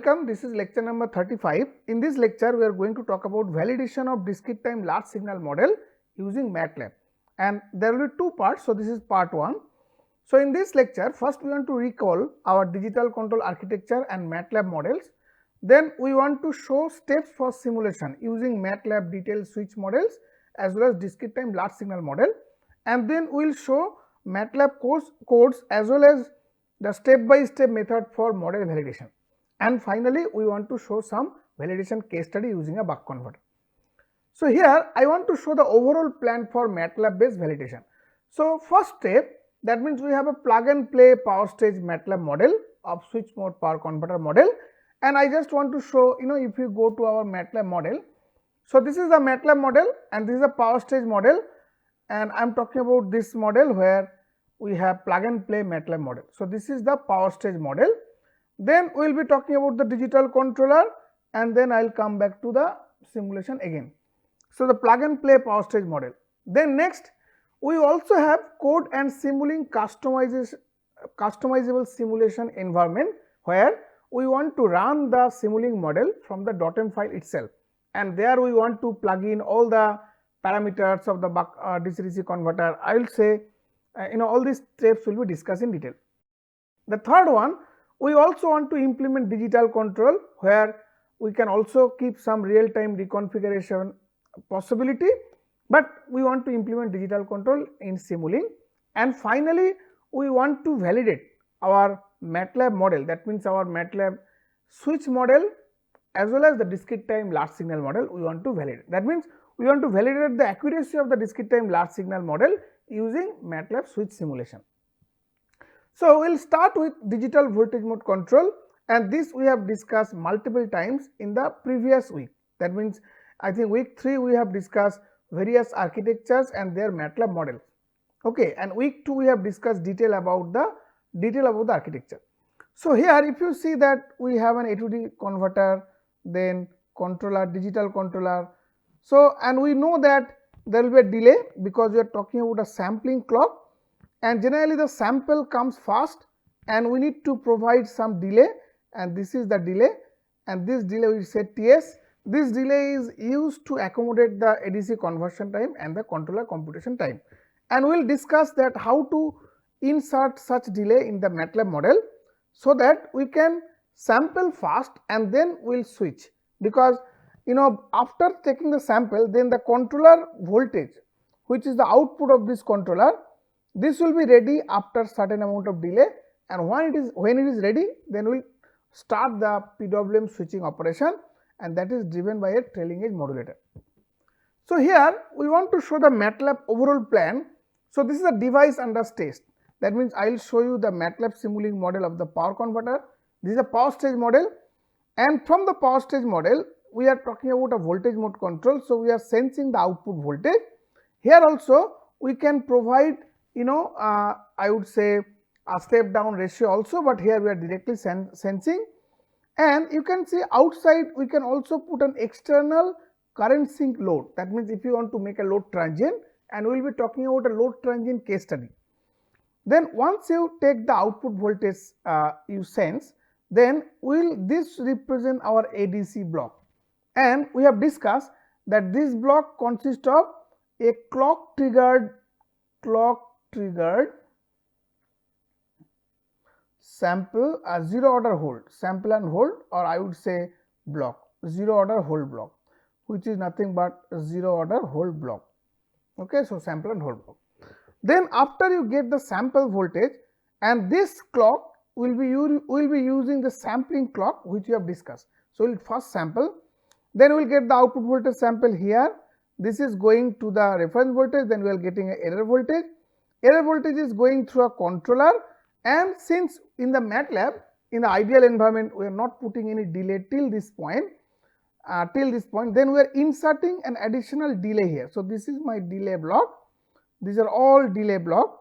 welcome. This is lecture number 35. In this lecture, we are going to talk about validation of discrete time large signal model using MATLAB, and there will be two parts. So, this is part 1. So, in this lecture, first we want to recall our digital control architecture and MATLAB models. Then we want to show steps for simulation using MATLAB detailed switch models as well as discrete time large signal model, and then we will show MATLAB codes as well as the step-by-step method for model validation, and finally we want to show some validation case study using a buck converter. So, here I want to show the overall plan for MATLAB based validation. So, first step, that means we have a plug and play power stage MATLAB model of switch mode power converter model, and I just want to show, if you go to our MATLAB model. So, this is the MATLAB model and this is a power stage model, and I am talking about this model where we have plug and play MATLAB model. So, this is the power stage model. Then we will be talking about the digital controller, and then I will come back to the simulation again. So, the plug and play power stage model. Then next we also have code and simulating customizable simulation environment where we want to run the simulating model from the .m file itself, and there we want to plug in all the parameters of the buck DC-DC converter. I will say all these steps will be discussed in detail. The third one, we also want to implement digital control where we can also keep some real time reconfiguration possibility, but we want to implement digital control in simulating. And finally, we want to validate our MATLAB model, that means our MATLAB switch model as well as the discrete time large signal model we want to validate. That means we want to validate the accuracy of the discrete time large signal model using MATLAB switch simulation. So, we will start with digital voltage mode control, and this we have discussed multiple times in the previous week. That means I think week 3 we have discussed various architectures and their MATLAB models. Okay, and week 2 we have discussed detail about the architecture. So, here if you see that we have an A to D converter, then controller, digital controller. So, and we know that there will be a delay because we are talking about a sampling clock, and generally the sample comes fast and we need to provide some delay, and this is the delay, and this delay we say TS. This delay is used to accommodate the ADC conversion time and the controller computation time, and we will discuss that how to insert such delay in the MATLAB model so that we can sample fast and then we will switch, because after taking the sample, then the controller voltage, which is the output of this controller, this will be ready after certain amount of delay, and when it is ready, then we will start the PWM switching operation, and that is driven by a trailing edge modulator. So, here we want to show the MATLAB overall plan. So, this is a device under test. That means I will show you the MATLAB simulating model of the power converter. This is a power stage model, and from the power stage model we are talking about a voltage mode control. So, we are sensing the output voltage. Here also we can provide I would say a step down ratio also, but here we are directly sensing, and you can see outside we can also put an external current sink load. That means if you want to make a load transient, and we will be talking about a load transient case study. Then once you take the output voltage you sense, then this represent our ADC block, and we have discussed that this block consists of a clock triggered sample, zero order hold, sample and hold, or I would say block, zero order hold block, which is nothing but zero order hold block. Okay, so sample and hold block. Then after you get the sample voltage, and this clock will be using the sampling clock which we have discussed. So, we will first sample, then we will get the output voltage sample here. This is going to the reference voltage, then we are getting an error voltage. Error voltage is going through a controller, and since in the MATLAB, in the ideal environment, we are not putting any delay till this point, then we are inserting an additional delay here. So, this is my delay block. These are all delay block.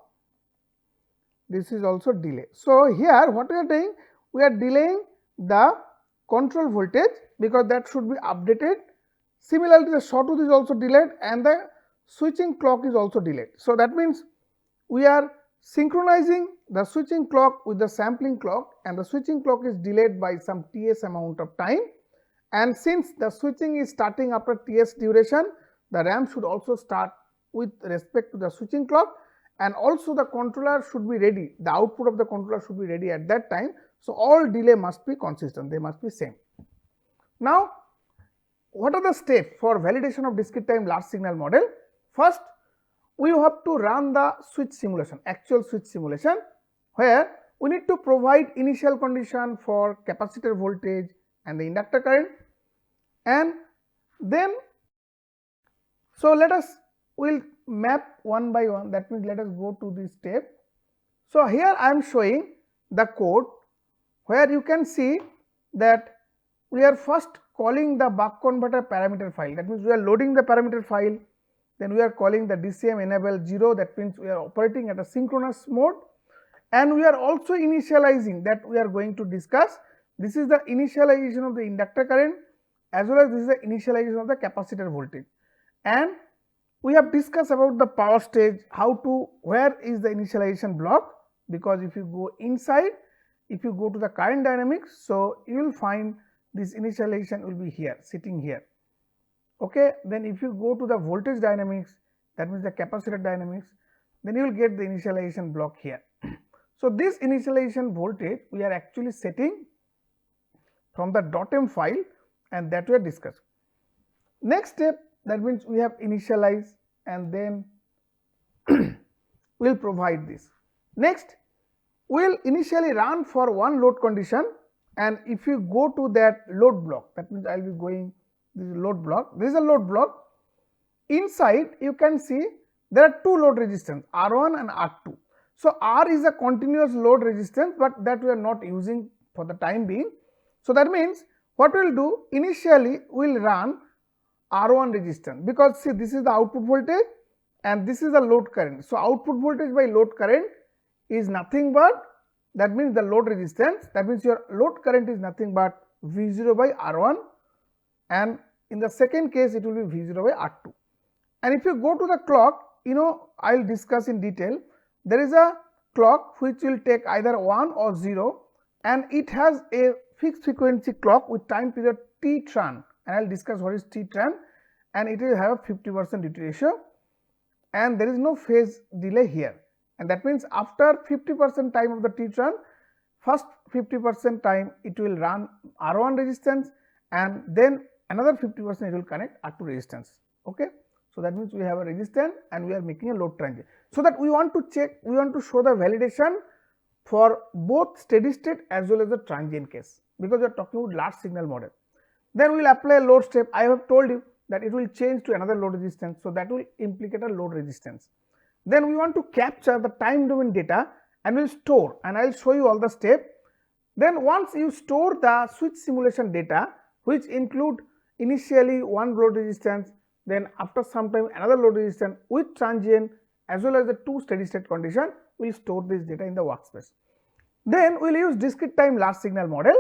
This is also delay. So, here what we are doing? We are delaying the control voltage because that should be updated. Similarly, the sawtooth is also delayed and the switching clock is also delayed. So, that means we are synchronizing the switching clock with the sampling clock, and the switching clock is delayed by some Ts amount of time, and since the switching is starting after Ts duration, the RAM should also start with respect to the switching clock, and also the controller should be ready, the output of the controller should be ready at that time. So, all delay must be consistent, they must be same. Now, what are the steps for validation of discrete time large signal model? First, we have to run the switch simulation, actual switch simulation, where we need to provide initial condition for capacitor voltage and the inductor current, and then so let us will map one by one, that means let us go to this step. So, here I am showing the code where you can see that we are first calling the buck converter parameter file, that means we are loading the parameter file, then we are calling the DCM enable 0, that means we are operating at a synchronous mode, and we are also initializing, that we are going to discuss. This is the initialization of the inductor current as well as this is the initialization of the capacitor voltage, and we have discussed about the power stage, how to, where is the initialization block, because if you go inside, if you go to the current dynamics, so you will find this initialization will be here, sitting here. Okay, then if you go to the voltage dynamics, that means the capacitor dynamics, then you will get the initialization block here. So, this initialization voltage we are actually setting from the .m file, and that we are discussing. Next step, that means we have initialized and then we will provide this. Next, we will initially run for one load condition, and if you go to that load block, that means I will be going this is load block, this is a load block. Inside you can see there are two load resistance R1 and R2. So, R is a continuous load resistance, but that we are not using for the time being. So, that means what we will do, initially we will run R1 resistance, because see this is the output voltage and this is the load current. So, output voltage by load current is nothing but, that means the load resistance, that means your load current is nothing but V0 by R1, and in the second case it will be V0 by R2. And if you go to the clock, I will discuss in detail, there is a clock which will take either 1 or 0, and it has a fixed frequency clock with time period T tran, and I will discuss what is T tran, and it will have a 50% duty ratio, and there is no phase delay here, and that means after 50% time of the T tran, first 50% time it will run R1 resistance, and then another 50% it will connect R2 resistance. Okay. So, that means we have a resistance and we are making a load transient. So, that we want to check, we want to show the validation for both steady state as well as the transient case, because we are talking about large signal model. Then we will apply a load step. I have told you that it will change to another load resistance. So, that will implicate a load resistance. Then we want to capture the time domain data and we will store, and I will show you all the steps. Then once you store the switch simulation data, which include initially one load resistance, then after some time another load resistance with transient as well as the two steady state condition, we will store this data in the workspace. Then we will use discrete time large signal model,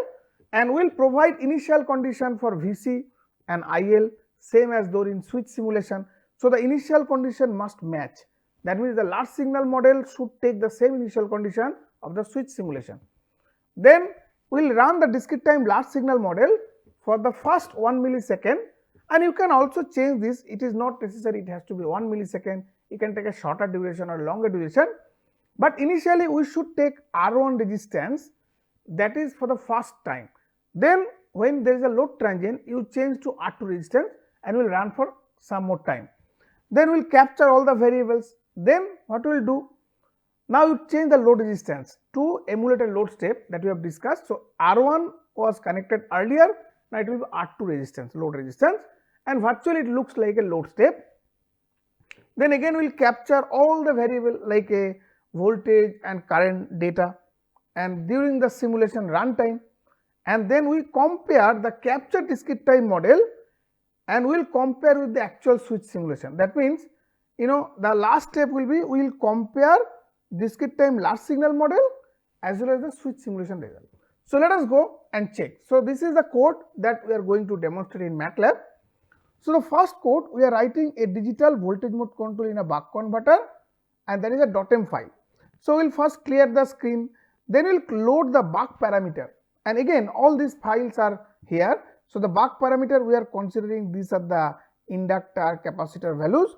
and we will provide initial condition for Vc and IL same as though in switch simulation. So, the initial condition must match, that means the large signal model should take the same initial condition of the switch simulation. Then we will run the discrete time large signal model for the first 1 millisecond, and you can also change this, it is not necessary it has to be 1 millisecond, you can take a shorter duration or longer duration, but initially we should take R1 resistance, that is for the first time. Then when there is a load transient, you change to R2 resistance and will run for some more time. Then we will capture all the variables. Then what we will do, now you change the load resistance to emulate a load step that we have discussed. So, R1 was connected earlier, now it will be R2 resistance, load resistance, and virtually it looks like a load step. Then again we will capture all the variable like a voltage and current data, and during the simulation runtime, and then we compare the captured discrete time model and we will compare with the actual switch simulation. That means, the last step will be, we will compare discrete time large signal model as well as the switch simulation result. So, let us go and check. So, this is the code that we are going to demonstrate in MATLAB. So, the first code, we are writing a digital voltage mode control in a buck converter, and that is a .m file. So, we will first clear the screen, then we will load the buck parameter, and again all these files are here. So, the buck parameter we are considering, these are the inductor capacitor values,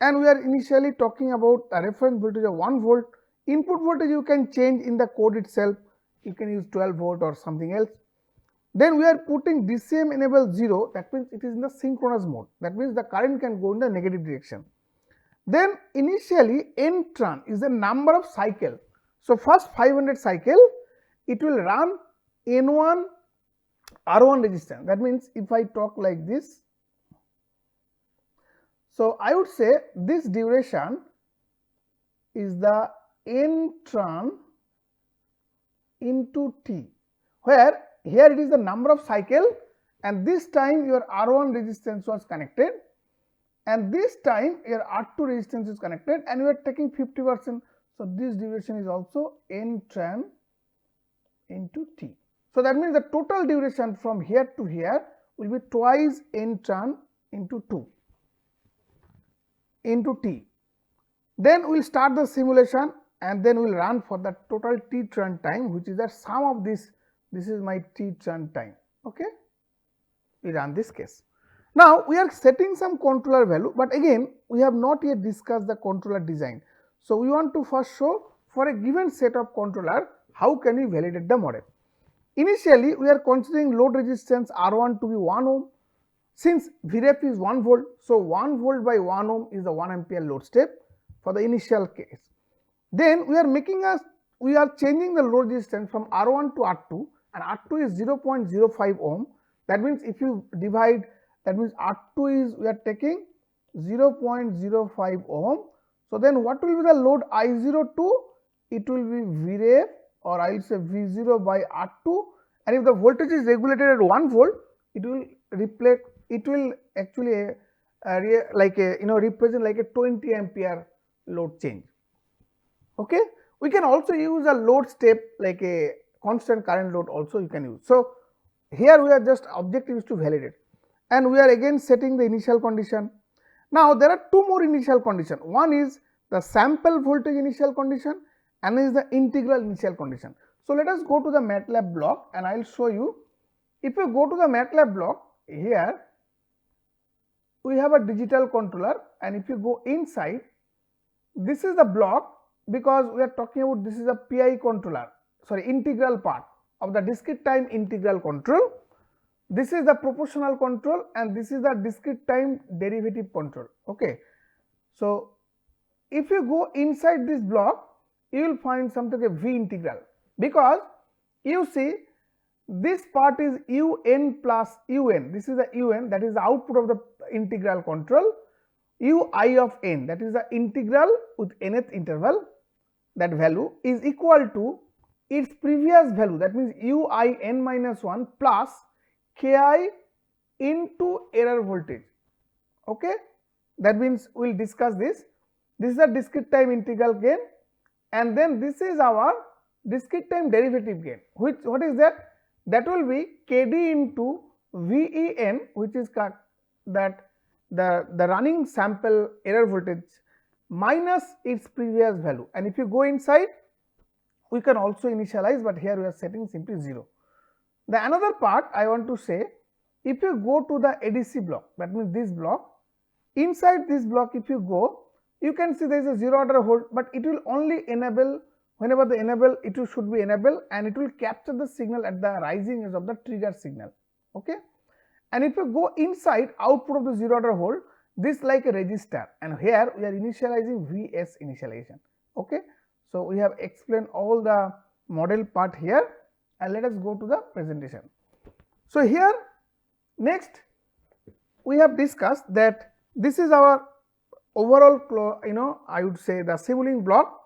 and we are initially talking about a reference voltage of 1 volt. Input voltage you can change in the code itself, you can use 12 volt or something else. Then we are putting DCM enable 0, that means it is in the synchronous mode, that means the current can go in the negative direction. Then initially N tran is the number of cycle. So, first 500 cycle it will run N1 R1 resistance, that means if I talk like this, so I would say this duration is the N tran into T, where here it is the number of cycle and this time your R1 resistance was connected and this time your R2 resistance is connected and you are taking 50%. So, this duration is also N tran into T. So, that means the total duration from here to here will be twice N tran into 2 into T. Then we will start the simulation and then we will run for the total T tran time, which is the sum of this. This is my T tran time. Okay, we run this case. Now, we are setting some controller value, but again we have not yet discussed the controller design. So, we want to first show for a given set of controller how can we validate the model. Initially, we are considering load resistance R1 to be 1 ohm. Since Vref is 1 volt, so 1 volt by 1 ohm is the 1 ampere load step for the initial case. Then we are changing the load resistance from R1 to R2, and R2 is 0.05 ohm. That means if you divide, that means R2 is, we are taking 0.05 ohm. So, then what will be the load I02? It will be Vref, or I will say V0 by R2, and if the voltage is regulated at 1 volt, it will reflect, it will actually represent like a 20 ampere load change. Okay, we can also use a load step like a constant current load also you can use. So, here we are just objective is to validate, and we are again setting the initial condition. Now, there are two more initial condition. One is the sample voltage initial condition and is the integral initial condition. So, let us go to the MATLAB block and I will show you. If you go to the MATLAB block, here we have a digital controller, and if you go inside, this is the block, because we are talking about this is a PI controller, sorry, integral part of the discrete time integral control. This is the proportional control and this is the discrete time derivative control. Okay. So, if you go inside this block, you will find something like a V integral, because you see this part is un plus un, this is the un, that is the output of the integral control, ui of n, that is the integral with nth interval, that value is equal to its previous value, that means ui n minus 1 plus ki into error voltage. Okay, that means we will discuss this. This is the discrete time integral gain, and then this is our discrete time derivative gain, which what is that? That will be kd into VEN, which is that the running sample error voltage minus its previous value, and if you go inside, we can also initialize, but here we are setting simply 0. The another part I want to say, if you go to the ADC block, that means this block, inside this block if you go, you can see there is a 0 order hold, but it will only enable whenever the enable, it should be enabled, and it will capture the signal at the rising edge of the trigger signal. Okay, and if you go inside output of the 0 order hold, this like a register, and here we are initializing VS initialization. Okay, so we have explained all the model part here, and let us go to the presentation. So, here next we have discussed that this is our overall I would say the Simulink block,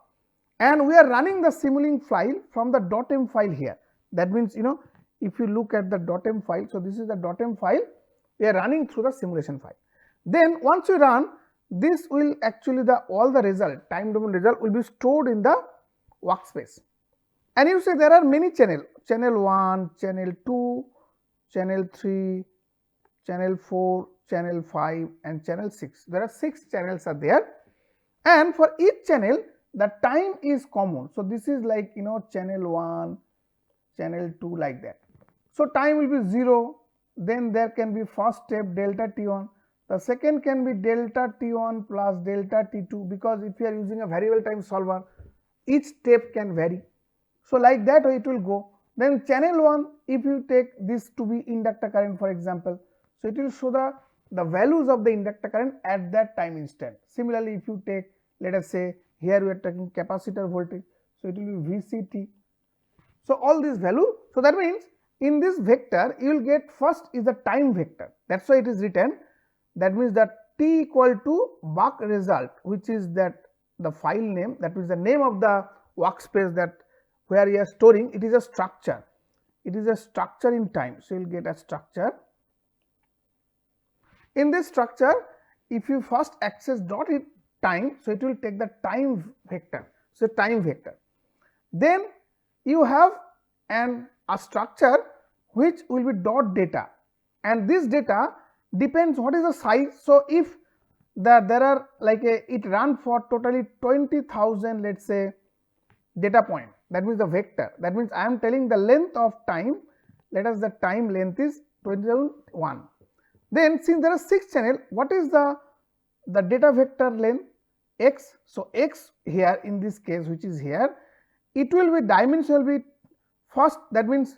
and we are running the Simulink file from the .m file here. That means if you look at the .m file, so this is the .m file, we are running through the simulation file. Then once you run, this will actually all the result, time domain result will be stored in the workspace. And you say there are many channel 1, channel 2, channel 3, channel 4, channel 5 and channel 6. There are 6 channels are there, and for each channel the time is common. So this is like channel 1, channel 2, like that. So time will be 0, then there can be first step delta t1, the second can be delta t1 plus delta t2, because if you are using a variable time solver, each step can vary. So like that way it will go. Then channel 1, if you take this to be inductor current, for example, so it will show the values of the inductor current at that time instant. Similarly, if you take, let us say here we are taking capacitor voltage, so it will be VCT. So all these value, so that means in this vector you will get first is the time vector, that's why it is written, that means that t equal to Buck result, which is that the file name, that is the name of the workspace that where you are storing, it is a structure, it is a structure in time. So you will get a structure. In this structure, if you first access dot time, so it will take the time vector, so time vector. Then you have a structure which will be dot data, and this data depends what is the size. So if there are like it run for totally 20,000, let's say, data point, that means the vector, that means I am telling the length of time, let us the time length is 20,001. Then since there are 6 channel, what is the data vector length? X. So x here in this case, which is here, it will be dimension will be first, that means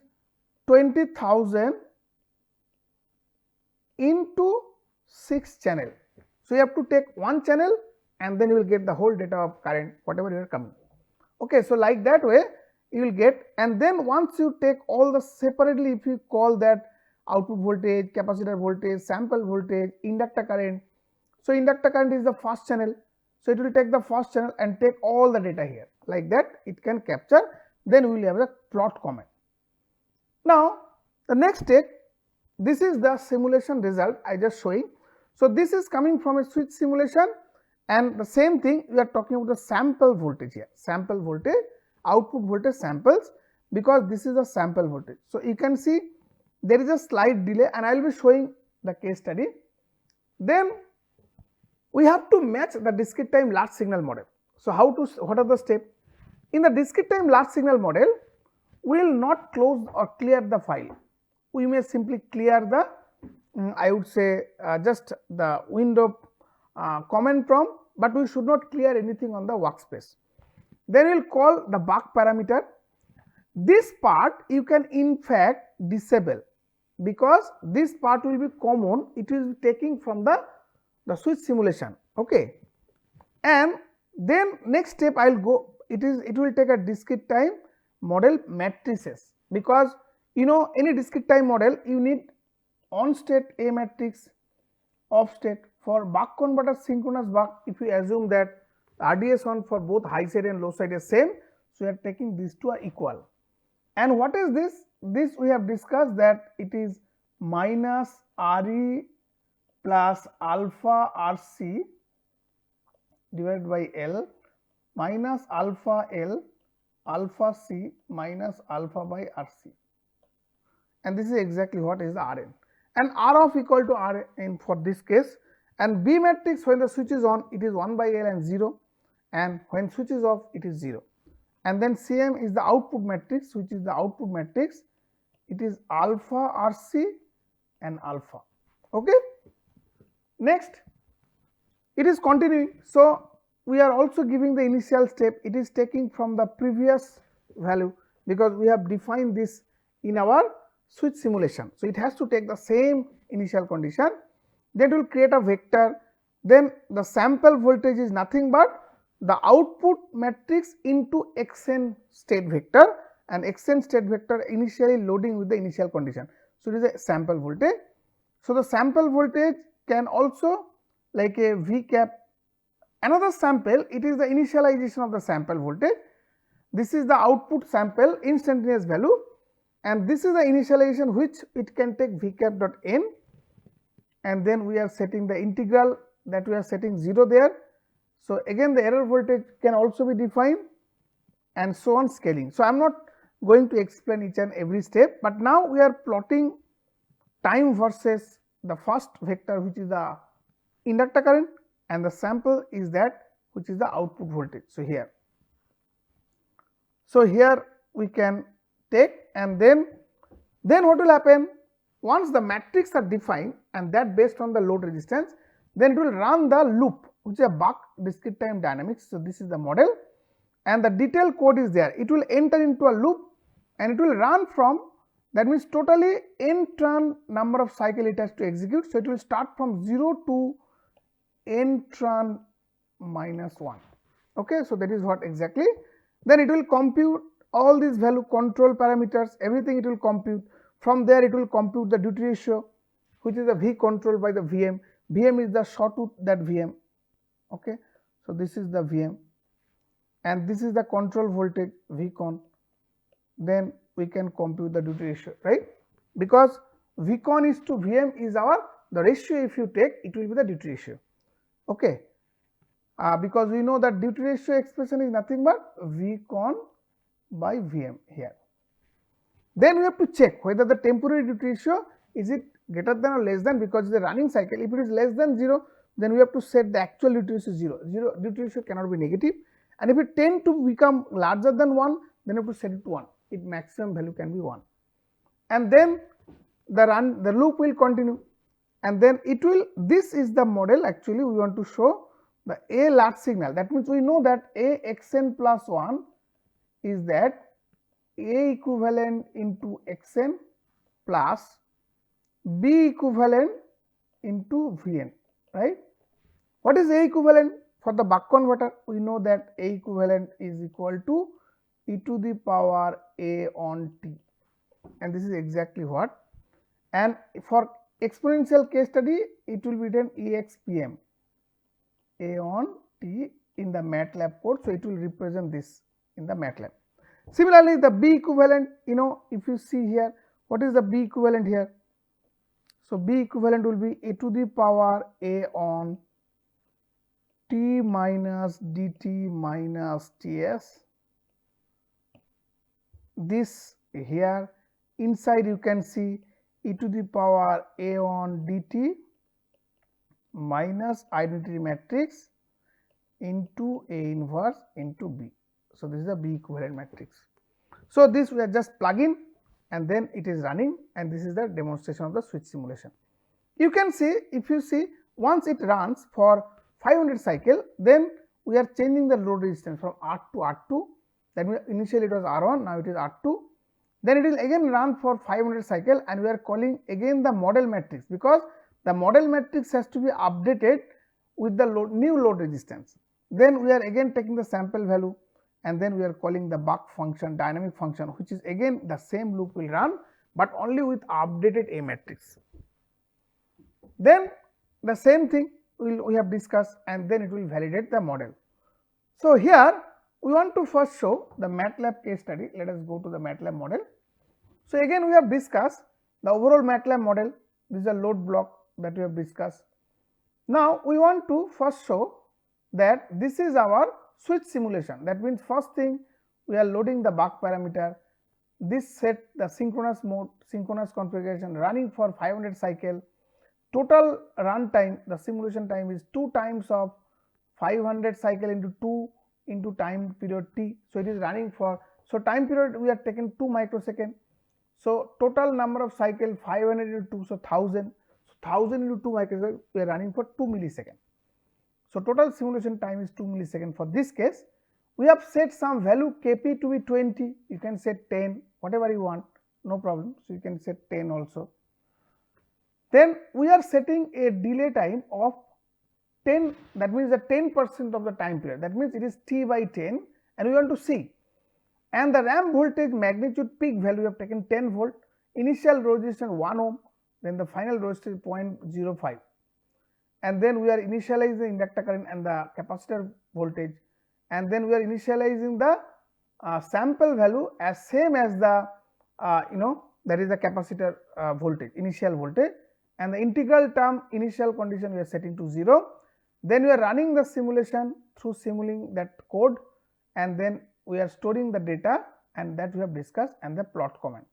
20,000 into 6 channel. So you have to take one channel and then you will get the whole data of current, whatever you are coming. Okay, so like that way you will get, and then once you take all the separately, if you call that output voltage, capacitor voltage, sample voltage, inductor current. So inductor current is the first channel, so it will take the first channel and take all the data here, like that it can capture. Then we will have a plot comment. Now the next step, this is the simulation result I just showing. So this is coming from a switch simulation, and the same thing we are talking about the sample voltage here, sample voltage, output voltage samples, because this is a sample voltage. So you can see there is a slight delay, and I will be showing the case study. Then we have to match the discrete time large signal model. So what are the steps? In the discrete time large signal model, we will not close or clear the file. We may simply clear the I would say just the window command prompt, but we should not clear anything on the workspace. Then we will call the Buck parameter. This part you can in fact disable, because this part will be common, it will be taking from the switch simulation. Okay, and then next step I will go, it will take a discrete time model matrices, because any discrete time model you need on state A matrix, off state. For buck converter, synchronous buck, if you assume that RDS on for both high side and low side is same, so we are taking these two are equal. And what is this? This we have discussed that it is minus RE plus alpha RC divided by L minus alpha L alpha C minus alpha by RC, and this is exactly what is the Rn, and R of equal to Rn for this case. And B matrix, when the switch is on, it is 1 by L and 0, and when switch is off, it is 0. And then Cm is the output matrix, which is the output matrix, it is alpha RC and alpha. Okay. Next, it is continuing. So we are also giving the initial step, it is taking from the previous value, because we have defined this in our switch simulation. So it has to take the same initial condition. Then it will create a vector. Then the sample voltage is nothing but the output matrix into xn state vector, and xn state vector initially loading with the initial condition. So it is a sample voltage. So the sample voltage can also like a V cap. Another sample, it is the initialization of the sample voltage. This is the output sample instantaneous value, and this is the initialization which it can take V cap dot n, and then we are setting the integral that we are setting 0 there. So again the error voltage can also be defined, and so on scaling. So I am not going to explain each and every step, but now we are plotting time versus the first vector, which is the inductor current, and the sample is that which is the output voltage. So here So, here we can take, and then what will happen? Once the matrix are defined and that based on the load resistance, then it will run the loop, which is a buck discrete time dynamics. So, this is the model and the detailed code is there. It will enter into a loop and it will run from, that means totally n turn number of cycle it has to execute. So, it will start from 0 to n turn minus 1. Okay. So, that is what exactly. Then it will compute all these value control parameters, everything it will compute. From there it will compute the duty ratio, which is the V controlled by the VM. VM is the sawtooth that VM. Okay. So, this is the VM and this is the control voltage Vcon. Then we can compute the duty ratio, right? Because Vcon is to VM is the ratio, if you take, it will be the duty ratio. Okay. Because we know that duty ratio expression is nothing but Vcon by VM here. Then we have to check whether the temporary duty ratio is it greater than or less than, because it is a running cycle. If it is less than 0, then we have to set the actual duty ratio 0. Duty ratio cannot be negative, and if it tend to become larger than 1, then you have to set it to 1. Its maximum value can be 1, and then the loop will continue, and then it will. This is the model. Actually, we want to show the A latch signal. That means we know that A xn plus 1 is that A equivalent into xn plus B equivalent into Vn, right? What is A equivalent? For the buck converter, we know that A equivalent is equal to e to the power A on t, and this is exactly what. And for exponential case study, it will be written EXPM A on t in the MATLAB code. So, it will represent this in the MATLAB. Similarly, the B equivalent, if you see here, what is the B equivalent here? So, B equivalent will be e to the power A on t minus dt minus ts. This here inside you can see e to the power A on dt minus identity matrix into A inverse into B. So, this is the B equivalent matrix. So, this we are just plug in and then it is running, and this is the demonstration of the switch simulation. You can see, if you see, once it runs for 500 cycle, then we are changing the load resistance from R to R2. That means initially it was R1, now it is R2. Then it will again run for 500 cycle, and we are calling again the model matrix, because the model matrix has to be updated with the new load resistance. Then we are again taking the sample value, and then we are calling the buck function, dynamic function, which is again the same loop will run, but only with updated A matrix. Then the same thing we have discussed, and then it will validate the model. So, here we want to first show the MATLAB case study. Let us go to the MATLAB model. So, again we have discussed the overall MATLAB model. This is a load block that we have discussed. Now, we want to first show that this is our switch simulation. That means, first thing, we are loading the buck parameter. This set the synchronous mode, synchronous configuration running for 500 cycle. Total run time, the simulation time is 2 times of 500 cycle into 2 into time period t. So, it is running for, so time period we have taken 2 microsecond. So, total number of cycle 500 into 2, so 1000. So, 1000 into 2 microsecond we are running for 2 millisecond. So, total simulation time is 2 millisecond. For this case, we have set some value kp to be 20, you can set 10, whatever you want, no problem. So, you can set 10 also. Then we are setting a delay time of 10, that means the 10% of the time period, that means it is t by 10, and we want to see. And the ramp voltage magnitude peak value we have taken 10 volt, initial resistance 1 ohm, then the final resistance 0.05, and then we are initializing the inductor current and the capacitor voltage, and then we are initializing the sample value as same as the that is the capacitor voltage, initial voltage, and the integral term initial condition we are setting to 0. Then we are running the simulation through simulating that code, and then we are storing the data, and that we have discussed, and the plot command.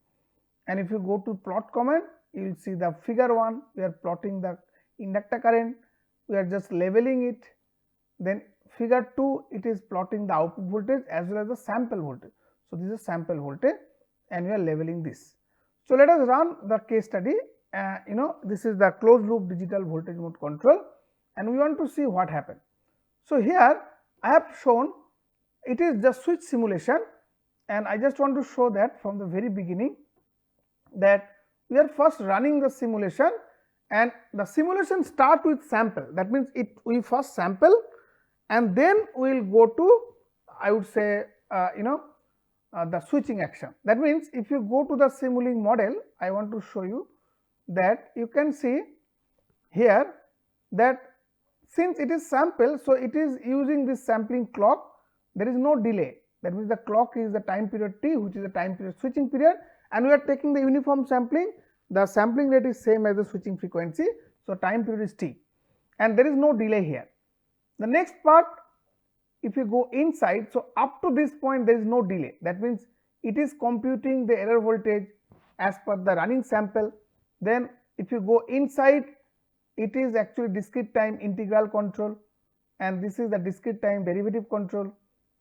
And if you go to plot command, you will see the figure 1, we are plotting the inductor current, we are just leveling it. Then figure 2, it is plotting the output voltage as well as the sample voltage. So, this is sample voltage and we are leveling this. So, let us run the case study. This is the closed loop digital voltage mode control and we want to see what happened. So, here I have shown it is just switch simulation and I just want to show that from the very beginning that we are first running the simulation and the simulation start with sample. That means we first sample and then we will go to, I would say the switching action. That means if you go to the simulating model, I want to show you that you can see here that since it is sample, so it is using this sampling clock, there is no delay. That means the clock is the time period t, which is the time period switching period, and we are taking the uniform sampling. The sampling rate is same as the switching frequency, so time period is t and there is no delay here. The next part, if you go inside, so up to this point there is no delay. That means it is computing the error voltage as per the running sample. Then if you go inside, it is actually discrete time integral control and this is the discrete time derivative control,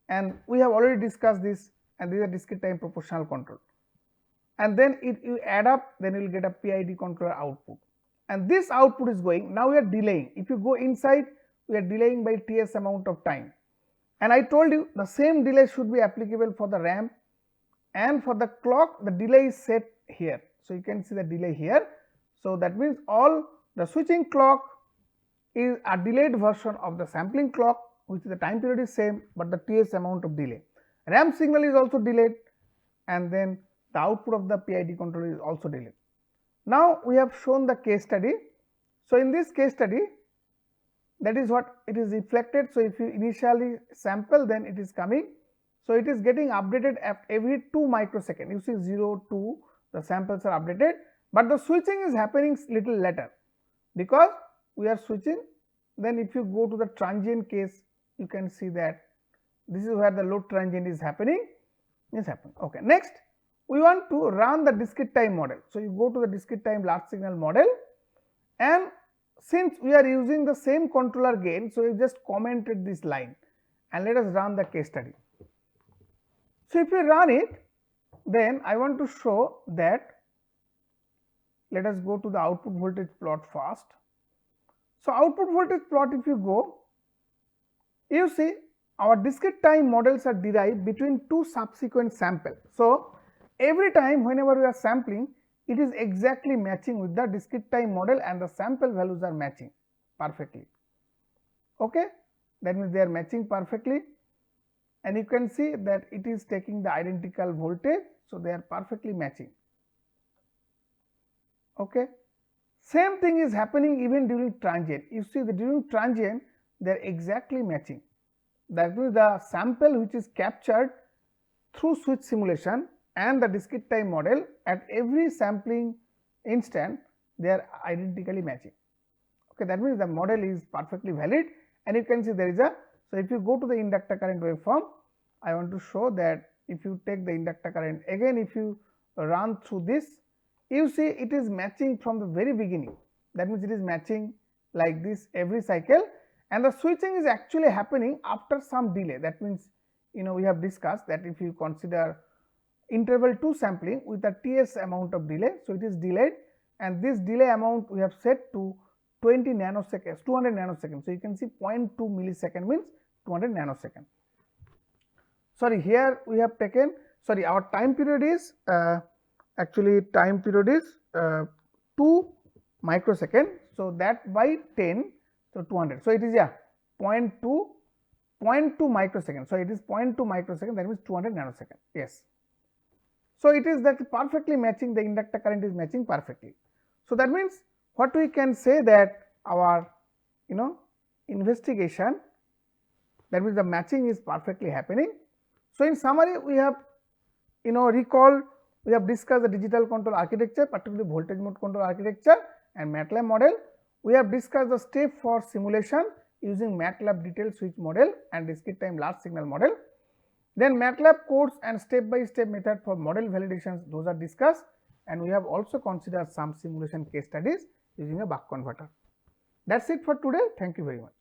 and we have already discussed this, and this is a discrete time proportional control. And then if you add up, then you will get a PID controller output, and this output is going. Now we are delaying. If you go inside, we are delaying by Ts amount of time, and I told you the same delay should be applicable for the RAM, and for the clock the delay is set here. So you can see the delay here. So that means all the switching clock is a delayed version of the sampling clock, which is the time period is same, but the Ts amount of delay. RAM signal is also delayed, and then the output of the PID controller is also delayed. Now we have shown the case study. So in this case study, that is what it is reflected. So if you initially sample, then it is coming. So it is getting updated at every 2 microseconds. You see 0, 2, the samples are updated, but the switching is happening little later because we are switching. Then if you go to the transient case, you can see that this is where the load transient is happening. Okay. Next, we want to run the discrete time model. So you go to the discrete time large signal model, and since we are using the same controller gain, so you just commented this line, and let us run the case study. So if you run it, then I want to show that, let us go to the output voltage plot first. So output voltage plot, if you go, you see our discrete time models are derived between two subsequent samples. So every time whenever we are sampling, it is exactly matching with the discrete time model and the sample values are matching perfectly. Okay, that means they are matching perfectly, and you can see that it is taking the identical voltage, so they are perfectly matching. Okay, same thing is happening even during transient. You see that during transient they are exactly matching. That means the sample which is captured through switch simulation and the discrete time model at every sampling instant, they are identically matching. Okay, that means the model is perfectly valid, and you can see there is a, so if you go to the inductor current waveform, I want to show that if you take the inductor current again, if you run through this, you see it is matching from the very beginning. That means it is matching like this every cycle, and the switching is actually happening after some delay. That means, we have discussed that if you consider interval 2 sampling with a Ts amount of delay, so it is delayed, and this delay amount we have set to 20 nanoseconds, 200 nanoseconds. So you can see 0.2 millisecond means 200 nanoseconds. Sorry, here we have taken, sorry, our time period is actually time period is 2 microsecond. So that by 10, so 200. So it is 0.2 microsecond. So it is 0.2 microsecond, that means 200 nanosecond. Yes. So it is that perfectly matching, the inductor current is matching perfectly. So that means what we can say that our investigation, that means the matching is perfectly happening. So in summary, we have recall, we have discussed the digital control architecture, particularly voltage mode control architecture and MATLAB model. We have discussed the step for simulation using MATLAB detailed switch model and discrete time large signal model. Then MATLAB codes and step-by-step method for model validations, those are discussed, and we have also considered some simulation case studies using a buck converter. That's it for today. Thank you very much.